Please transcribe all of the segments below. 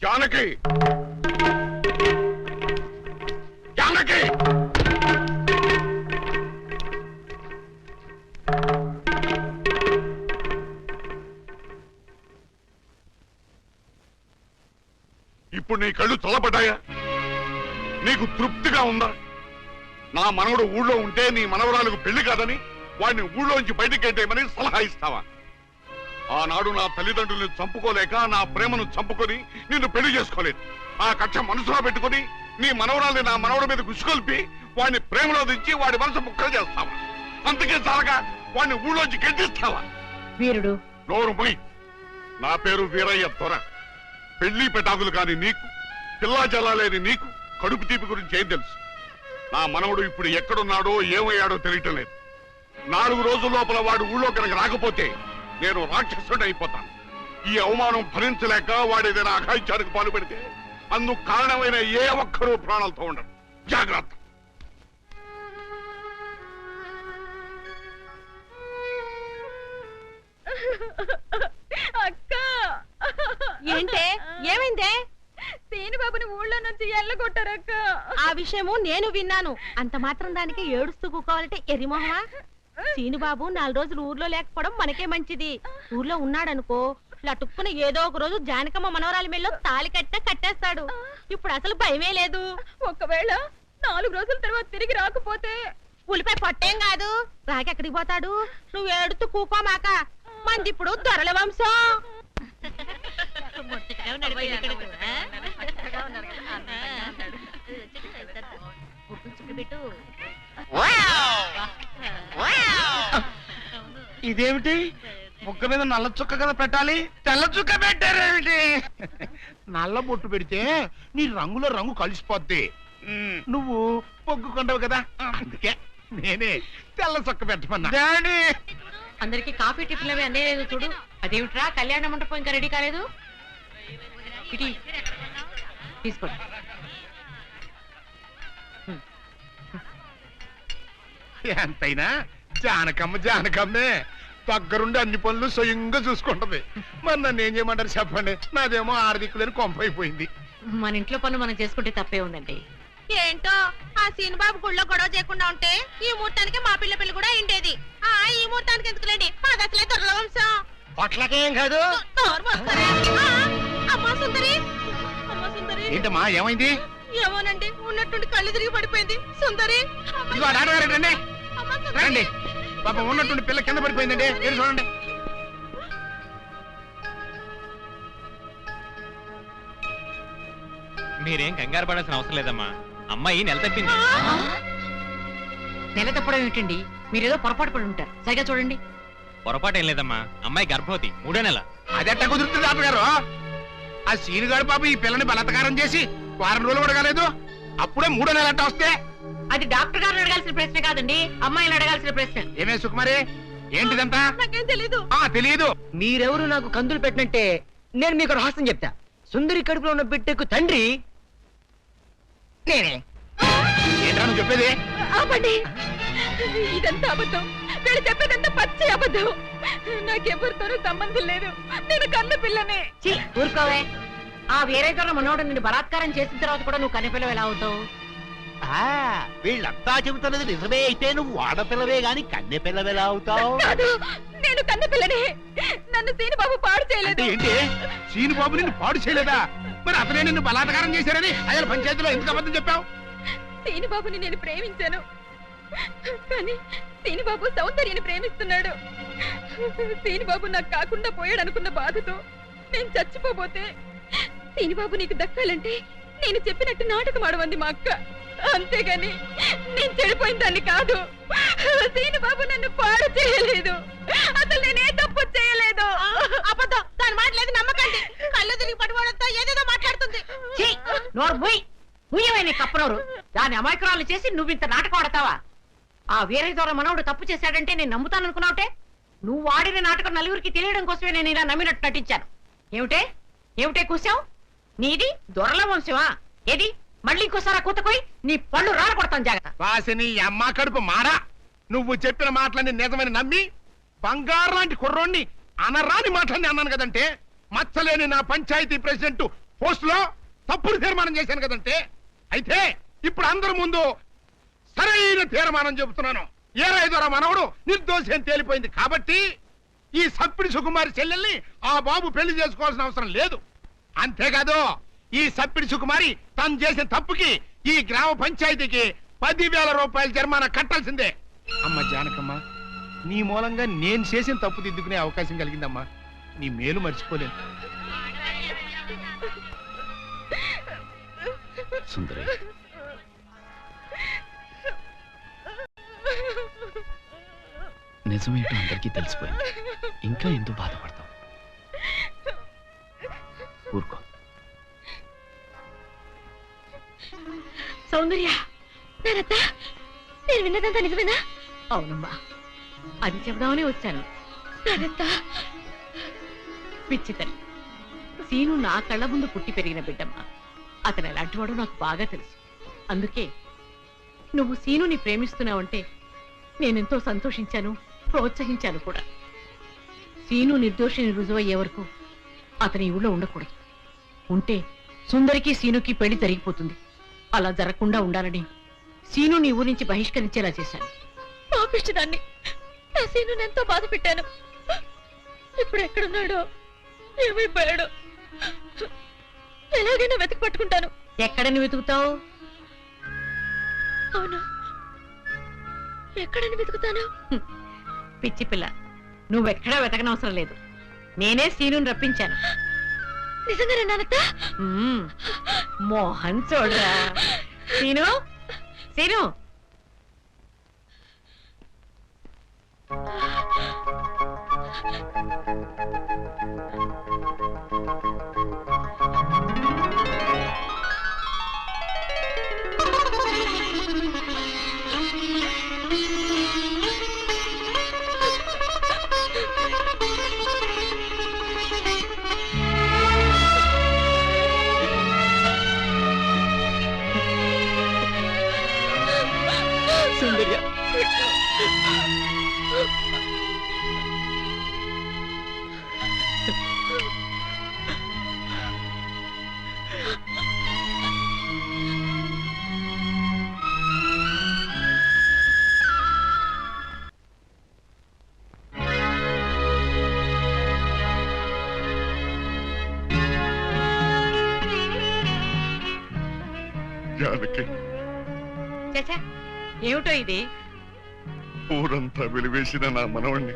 జానకి జానకి ఇప్పుడు నీ కళ్ళు చల్లబడ్డాయా? నీకు తృప్తిగా ఉందా? నా మనవడు ఊళ్ళో ఉంటే నీ మనవరాలకు పెళ్లి కాదని వాడిని ఊళ్ళోంచి బయటికి గెట్టేయమని సలహా ఇస్తావా? ఆనాడు నా తల్లిదండ్రుల్ని చంపుకోలేక నా ప్రేమను చంపుకొని నిన్ను పెళ్లి చేసుకోలేదు. ఆ కక్ష మనసులో పెట్టుకుని నీ మనవరాల్ని నా మనవడి మీద గుసుకొల్పి వాడిని ప్రేమలో దించి వాడి మనసు ముక్కలు చేస్తావా? అందుకే చాలగా వాడిని ఊళ్ళోంచి గెంటిస్తావా? వీరుడు నోరు మొయ్. నా పేరు వీరయ్య దొర. పెళ్లి పెటాకులు కాని నీకు, పిల్లా జల్లాలేని నీకు కడుపు తీపి గురించి ఏం తెలుసు? నా మనవడు ఇప్పుడు ఎక్కడున్నాడో ఏమయ్యాడో తెలియటం లేదు. 4 రోజుల లోపల వాడు ఊళ్ళో కనుక రాకపోతే నేను రాక్షసుడు అయిపోతాను. ఈ అవమానం భరించలేక వాడేదైనా అఘాయిత్యానికి పాల్పడితే అందుకు కారణమైన ఏ ఒక్కరూ ప్రాణాలతో ఉండరు. జాగ్రత్త. అక్క ఏంటే ఏమైందే? సీనుబాబుని ఊళ్ళో నుంచి ఎల్లగొట్టారక్క. ఆ విషయము నేను విన్నాను. అంత మాత్రం దానికి ఏడుస్తూ కూకోవాలంటే ఎరిమోహమా? సీనుబాబు 4 రోజులు ఊర్లో లేకపోవడం మనకే మంచిది. ఊర్లో ఉన్నాడనుకో లటుక్కున ఏదో ఒక రోజు జానకమ్మ మనవరాలి మెల్లో తాళి కట్టేస్తాడు. ఇప్పుడు అసలు భయమే లేదు. ఒకవేళ 4 రోజుల తర్వాత తిరిగి రాకపోతే ఉలిపై పొట్టేం కాదు, రాకెక్కడికి పోతాడు? నువ్వు ఏడుతూ కూకోమాక. మంది ఇప్పుడు దొరల వంశం. ఇదేమిటి? ముక్క మీద నల్ల చుక్క కదా పెట్టాలి, తెల్ల చుక్క పెట్టారేమిటి? నల్ల బొట్టు పెడితే నీ రంగులో రంగు కలిసిపోద్ది. నువ్వు పొగ్గుకుంటావు కదా, అందుకే నేనే తెల్ల చుక్క పెట్టమన్నా. డాడీ అందరికి కాఫీ టిఫిన్ అవి అందే లేదు చూడు. అదేమిట్రా కళ్యాణ మండపం ఇంకా రెడీ కాలేదు? ఇటీ తీసుకోండి. ఎంతైనా జానకమ్మే దగ్గరుండి అన్ని పనులు స్వయంగా చూసుకుంటది. మరి నన్ను ఏం చేయమంటారు చెప్పండి? నాదేమో ఆర్థికులని కొంపైపోయింది. మన ఇంట్లో పనులు మనం చేసుకుంటే తప్పే ఉందండి. ఏంటో ఆ సీనుబాబు గుళ్ళో గొడవ చేయకుండా ఉంటే ఈ ముహూర్తానికి మా పిల్ల పెళ్లి కూడా అయిండేది. ఈ ముహూర్తానికి ఎందుకులేండి, మాది అసలే దొరల వంశం. పొట్లకేం కాదు. అమ్మా సుందరి, అమ్మా సుందరి. ఏంటమ్మా ఏమైంది? ఏమోనండి, ఉన్నట్టుండి కళ్ళు తిరిగి పడిపోయింది. సుందరి రండి రండి. పాపం ఉన్నట్టుండి పిల్ల కింద పడిపోయిందండి. మీరు చూడండి. మీరేం కంగారు పడాల్సిన అవసరం లేదమ్మా. అమ్మాయి నెల తప్పింది. నెల తప్పడం ఏమిటండి? మీరేదో పొరపాటు పడి ఉంటారు. సరిగా చూడండి. పొరపాటు ఏం లేదమ్మా, అమ్మాయి గర్భవతి, 3వ నెల. అదెట్టా కుదురుతుంది డాక్టర్ గారు? ఆ సీనుగాడు పాప ఈ పిల్లని బలత్కారం చేసి 4 రోజులు కూడా కాలేదు, అప్పుడే 3వ నెల అట్ట వస్తే? అది డాక్టర్ గారిని అడగాల్సిన ప్రశ్న కాదండి, అమ్మాయిని అడగాల్సిన ప్రశ్న. ఏమే సుకుమారి, ఏంటిదంతా? నాకేం తెలీదు. తెలీదు. మీరెవరు నాకు కందులు పెట్టినట్టే నేను మీకు రహస్యం చెప్తా. సుందరి కడుపులో ఉన్న బిడ్డకు తండ్రి నేనే. ఏంటా నువ్వు చెప్పేది? ఆపండి, ఇదంతా అబద్ధం. వీళ్ళు చెప్పేదంతా పచ్చి అబద్ధం. నాకెవరితోనూ సంబంధం లేదు. నేను కన్న పిల్లనే. ఊరుకోవే. ఆ వేరేతో మనోడు నిన్ను బలాత్కారం చేసిన తర్వాత కూడా నువ్వు కన్నెపిల్లవు ఎలా అవుతావు? వీళ్ళంతా చెబుతున్నది నిజమే అయితే నువ్వు ఆడపిల్లవే గాని కన్నె పిల్లవెలా అవుతావు? కాదు, నేను కన్న పిల్లనే. నన్ను సీనుబాబు పాడు చేయలేదు. ఏంటి? సీనుబాబు నిన్ను పాడు చేయలేదా? మరి అతనే నిన్ను బలాత్కారం చేశారని అయ్యాల పంచాయతీలో ఎందుకు అబద్ధం చెప్పావు? సీనుబాబుని నేను ప్రేమించాను, కానీ సీనుబాబు సౌందర్యని ప్రేమిస్తున్నాడు. సీనుబాబు నాకు కాకుండా పోయాడు అనుకున్న బాధతో నేను చచ్చిపోబోతే, సీనుబాబు నీకు దక్కాలంటే నేను చెప్పినట్టు నాటకం ఆడమంది మా అక్క. అంతేగాని నేను చెడిపోయిన దాన్ని కాదు. సీనుబాబు నన్ను పాడు చేయలేదు. అసలు నేనే తప్పు చేయలేదు. అబద్ధం. దాని మాట లేదు, నమ్మకండి. కళ్ళు తిరిగి పడిపోవడంతో ఏదేదో మాట్లాడుతుంది. కప్పనోరు దాని అమాయకురాలు చేసి నువ్వు ఇంత నాటకం ఆడతావా? ఆ వీర ద్వారా మనవుడు తప్పు చేశాడంటే నేను నమ్ముతాననుకున్నావుటే? నువ్వు ఆడిన నాటకం నలుగురికి తెలియడం కోసమే నేను ఇలా నమ్మినట్టు నటించాను. ఏమిటే కూసావు? నీది దొరల వంశమా? ఏది మళ్ళీ ఇంకోసారి కూతకోయి నీ పళ్ళు రాలకొడతాను. జాగ్రత్త. వాసిని అమ్మ కడుపు మారా. నువ్వు చెప్పిన మాటలన్నీ నిజమని నమ్మి బంగారు లాంటి కుర్రోణ్ణి అనరాని మాటలన్నీ అన్నాను కదంటే, మచ్చలేని నా పంచాయతీ ప్రెసిడెంట్ పోస్ట్ లో తప్పుడు తీర్మానం చేశాను కదంటే. అయితే ఇప్పుడు అందరి ముందు సరైన తీర్మానం చెబుతున్నాను. ఏరయ్య ద్వారా మనవడు నిర్దోషి అని తేలిపోయింది కాబట్టి ఈ సప్పిడి సుకుమారి చెల్లెల్ని ఆ బాబు పెళ్లి చేసుకోవాల్సిన అవసరం లేదు. అంతేకాదు ఈ సప్పిడి సుకుమారి తను చేసిన తప్పుకి ఈ గ్రామ పంచాయతీకి 10,000 రూపాయల జరిమానా కట్టాల్సిందే. అమ్మ జానకమ్మ, నీ మూలంగా నేను చేసిన తప్పు దిద్దుకునే అవకాశం కలిగిందమ్మా. నీ మేలు మర్చిపోలేను. సుందరి, నిజమేంటో అందరికీ తెలిసిపోయింది. ఇంకా ఎందుకు బాధపడతావు? ఊరుకో. సౌందర్య, నానత్త, నేను విన్నదంతా నిజమేనా? అవునమ్మా, అది చెబుదామని వచ్చాను. నానత్త, పిచ్చి తల్లి, సీను నా కళ్ళ ముందు పుట్టి పెరిగిన బిడ్డమ్మా. అతను ఎలాంటివాడో నాకు బాగా తెలుసు. అందుకే నువ్వు సీనుని ప్రేమిస్తున్నావంటే నేనెంతో సంతోషించాను, ప్రోత్సహించాను కూడా. సీను నిర్దోషిని రుజువయ్యే వరకు అతని ఊళ్ళో ఉండకూడదు. ఉంటే సుందరికి సీనుకి పెళ్లి జరిగిపోతుంది. అలా జరగకుండా ఉండాలని సీను నీ ఊరి నుంచి బహిష్కరించేలా చేశాను. పాపిష్టిదాన్ని, నా సీనుని ఎంతో బాధ పెట్టాను. ఇప్పుడు ఎక్కడున్నాడో, ఏమైపోయాడో ఎలాగైనా వెతికి పట్టుకుంటాను. ఎక్కడని వెతుకుతావు? అవును, ఎక్కడని వెతుకుతాను? పిచ్చి పిల్ల, నువ్వెక్కడా వెతకనవసరం లేదు. నేనే సీనుని రప్పించాను. నిజంగానే నానత్త? మోహన్ చూడరా. సీను, సీను, సుందర్య, జానకి, చచ్చా, ఏమిటో ఇది? ఊరంతా వెలివేసిన నా మనవణ్ణి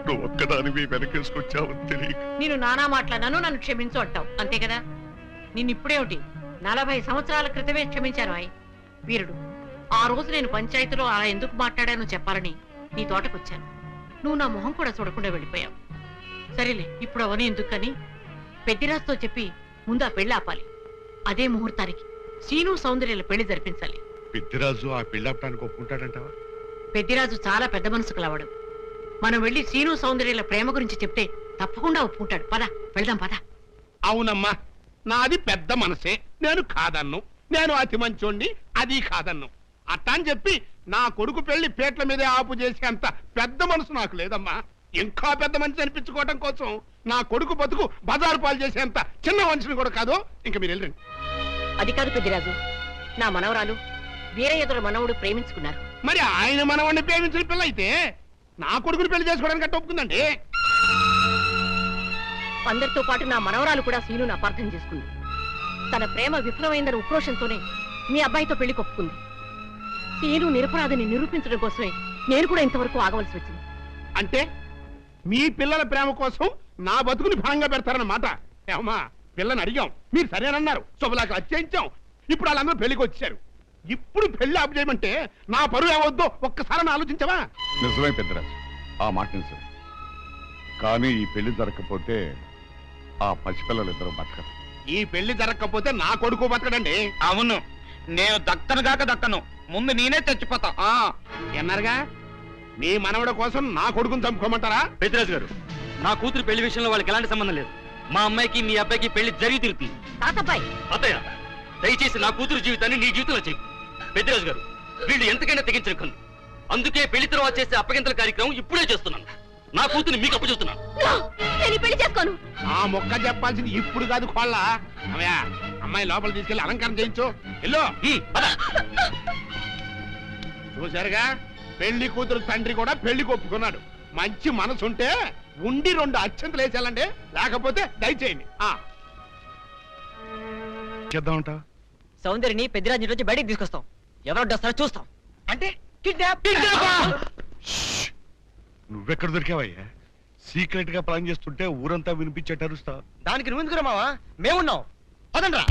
నువ్వు ఒక్కదానివి వెనకేసుకొచ్చావని తెలియక నేను నానా మాట్లాడాను, నన్ను క్షమించు అంటావు, అంతే కదా? నిన్ను ఇప్పుడేమిటి, 40 సంవత్సరాల క్రితమే క్షమించాను. వీరుడు, ఆ రోజు నేను పంచాయతీలో అలా ఎందుకు మాట్లాడానో చెప్పాలని నీ తోటకొచ్చాను. నువ్వు నా మొహం కూడా చూడకుండా వెళ్ళిపోయావు. సరేలే, ఇప్పుడు అవన్నీ ఎందుకని పెద్దిరాజుతో చెప్పి ముందు ఆ పెళ్లి ఆపాలి. అదే ముహూర్తానికి సీను సౌందర్యాల పెళ్లి జరిపించాలి. పెద్దిరాజు ఆ పెళ్ళాపడానికి ఒప్పుకుంటాడంటావా? పెద్దిరాజు చాలా పెద్ద మనసు కలవాడు. మనం వెళ్ళి సీను సౌందర్యాల ప్రేమ గురించి చెప్తే తప్పకుండా ఒప్పుకుంటాడు. పద, వెళ్దాం పద. అవునమ్మా, నాది పెద్ద మనసే, నేను కాదన్ను. నేను అతి మంచోండి, అది కాదన్ను. అట్టా అని చెప్పి నా కొడుకు పెళ్లి పేట్ల మీదే ఆపు చేసే అంత పెద్ద మనసు నాకు లేదమ్మా. ఇంకా పెద్ద మనిషి అనిపించుకోవటం కోసం నా కొడుకు బతుకు బజారు పాలు చేసేంత చిన్న మనిషిని కూడా కాదు. ఇంకా మీరు వెళ్ళండి. అది కాదు పెద్దిరాజు, నా మనవరాలు వీరయ్యదుల మనవుడు ప్రేమించుకున్నారు. మరి ఆయన మనవాడిని ప్రేమించిన పిల్ల అయితే నా కొడుకుని పెళ్లి చేసుకోవడానికి అట్ట ఒప్పుకుందండి. అందరితో పాటు నా మనవరాలు కూడా సీనును అపార్థం చేసుకుంది. తన ప్రేమ విఫలమైందన్న ఉక్రోషంతోనే మీ అబ్బాయితో పెళ్లి కొప్పుకుంది. సీను నిరపరాధిని నిరూపించడం కోసమే నేను కూడా ఇంతవరకు ఆగవలసి వచ్చింది. అంటే మీ పిల్లల ప్రేమ కోసం నా బతుకుని భాగంగా పెడతారన్నమాట. ఏమా, పిల్లని అడిగాం, మీరు సరేనన్నారు, శుభలాకి అత్యయించాం. ఇప్పుడు వాళ్ళందరూ పెళ్లికి వచ్చారు. ఇప్పుడు పెళ్లి ఆపు చేయమంటే నా పరువు ఏమవుద్దో ఒక్కసారి ఆలోచించవా? నిజమే పెద్దరాజు, ఆ మాట నిజమే. కానీ ఈ పెళ్లి జరగకపోతే ఆ పసిపిల్లలిద్దరూ బతకరు. ఈ పెళ్లి జరగకపోతే నా కొడుకు బతకడండి. అవును, నేను దక్కను కాక దక్కను, ముందు నేనే చచ్చిపోతా. ఎన్నారుగా, మీ మనవడ కోసం నా కొడుకుని చంపుకోమంటారా? పెద్దరాజు గారు, నా కూతురు పెళ్లి విషయంలో వాళ్ళకి ఎలాంటి సంబంధం లేదు. మా అమ్మాయికి మీ అబ్బాయికి పెళ్లి జరిగి తిరుగుతుంది. తాతబ్బాయి, అత్తయ్య, దయచేసి నా కూతురు జీవితాన్ని నీ జీవితంలో చెయ్యి. పెద్దరాజు గారు, వీళ్ళు ఎంతకైనా తెగించిన కన్ను. అందుకే పెళ్లి తర్వాత చేసే అప్పగింతల కార్యక్రమం ఇప్పుడే చేస్తున్నాను. నా కూతుని మీకు అప్పచెప్తున్నాను. నేను ఈ పెళ్లి చేసుకోను. ఆ మొక్క చెప్పాల్సింది ఇప్పుడు కాదు కోళ్ళ. అవయా అమ్మాయి లోపల తీసుకెళ్లి అలంకారం చేయించు. ఎల్లో పద. చూశారుగా, పెళ్లి కూతురు తండ్రి కూడా పెళ్లికి ఒప్పుకున్నాడు. మంచి మనసుంటే ఉండి 2 అక్షంతలు వేసేయాలండి, లేకపోతే దయచేయండి. చేద్దామంట సౌందర్యని పెద్దిరాజు నుంచి బయటికి తీసుకొస్తాం. ఎవరు వస్తారో చూస్తాం. అంటే కిడ్నాప్. నువ్వెక్కడ దొరికావయ్యా? సీక్రెట్ గా ప్లాన్ చేస్తుంటే ఊరంతా వినిపించేట్టు అరుస్తా. దానికి నువ్వు ఎందుకు మావా? మేమున్నాం. పదండ్రా.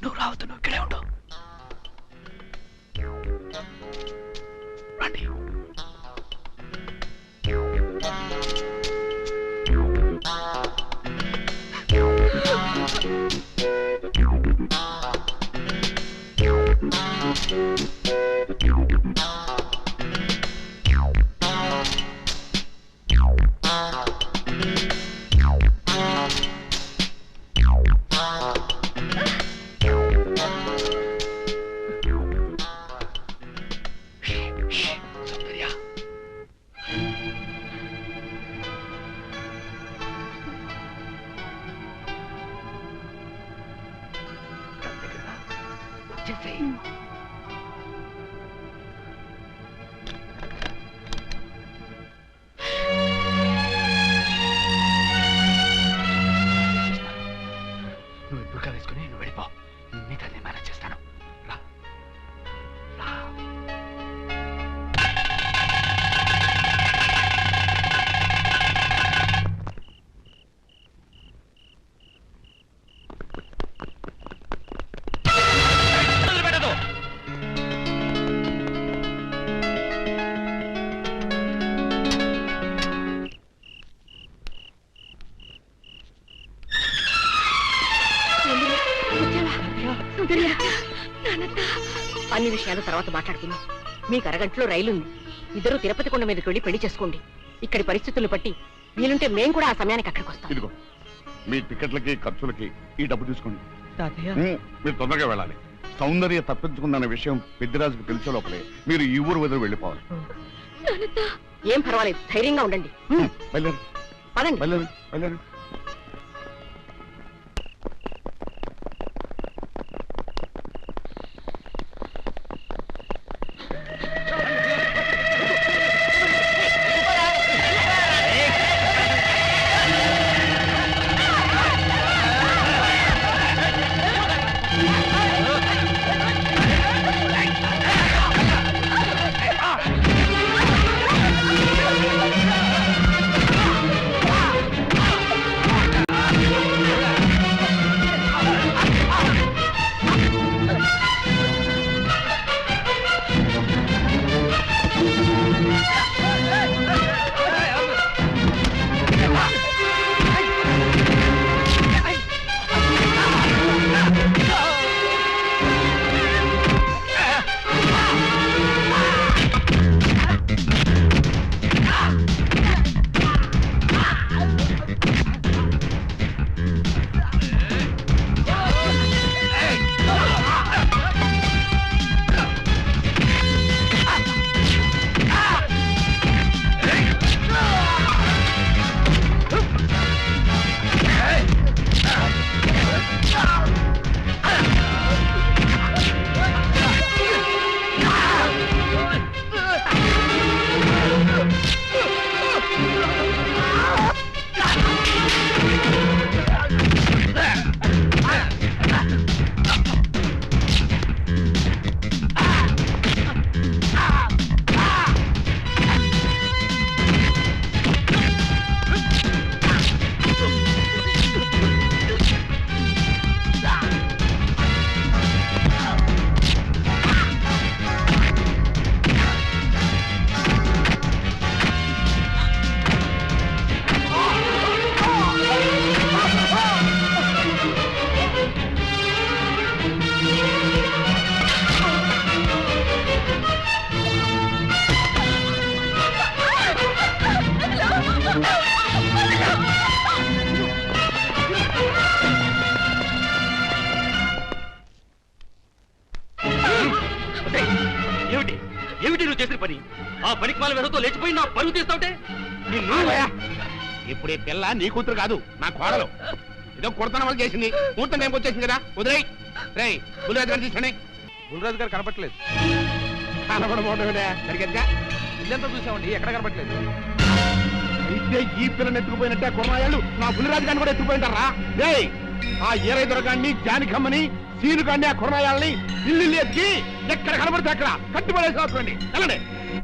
నువ్వు రావద్దు, నువ్వు ఇక్కడే ఉండు. రండి. సౌందర్య, వచ్చేసేయ్. నువ్వు ఎదురుగా వేసుకుని నువ్వు వెళ్ళిపో. నీతో నేను మేనేజ్ చేస్తాను. రా రా. వదిలిపెట్టదు. అన్ని విషయాలు తర్వాత మాట్లాడుకుందాం. మీకు అరగంటలో రైలు ఉంది. ఇద్దరు తిరుపతి కొండ మీదకి వెళ్ళి పెళ్లి చేసుకోండి. ఇక్కడి పరిస్థితులను బట్టి వీలుంటే మేం కూడా ఆ సమయానికి అక్కడికి వస్తాం. ఇదిగో మీ టికెట్లకి ఖర్చులకి ఈ డబ్బు తీసుకోండి. తాతయ్య, మీరు తొందరగా వెళ్ళాలి. సౌందర్య తప్పించుకుందన్న విషయం పెద్దిరాజుకు తెలిసే లోపలే మీరు ఈ ఊరు వదిలి వెళ్ళిపోవాలి. ఏం పర్వాలేదు, ధైర్యంగా ఉండండి. బయలుదేరి పదండి. బయలుదేరి బయలుదేరి. ఏమిటి ఏమిటి నువ్వు చేసిన పని? ఆ పనికి మాల వెదతో లేచిపోయి నా పరువు తీస్తావుటే ఇప్పుడు ఈ పిల్ల నీ కూతురు కాదు నా కోడలు. ఏదో కుర్తన వల్ల చేసింది, కూతురు టైంకి వచ్చేసింది కదా, వదిలేయ్. రేయ్ బుల్లిరాజు గారు తీసుకోండి. బుల్రాజు గారు కనపట్లేదు. కనబడబోవడం సరిగ్గా ఇల్లంతా చూసామండి, ఎక్కడ కనపట్లేదు. అయితే ఈ పిల్లని ఎత్తుకుపోయినట్టే కుర్రాయాళ్ళు నా బుల్లిరాజు గారిని కూడా ఎత్తుకుపోయింటారా? రేయ్ ఆ ఏరై దొరగాన్ని, జానికమ్మని, సీను గాన్ని, ఆ కుర్రాయాలని ఇల్లు ఎత్తి ఎక్కడ కనబడితే అక్కడ కట్టుబడేసి వెళ్ళండి.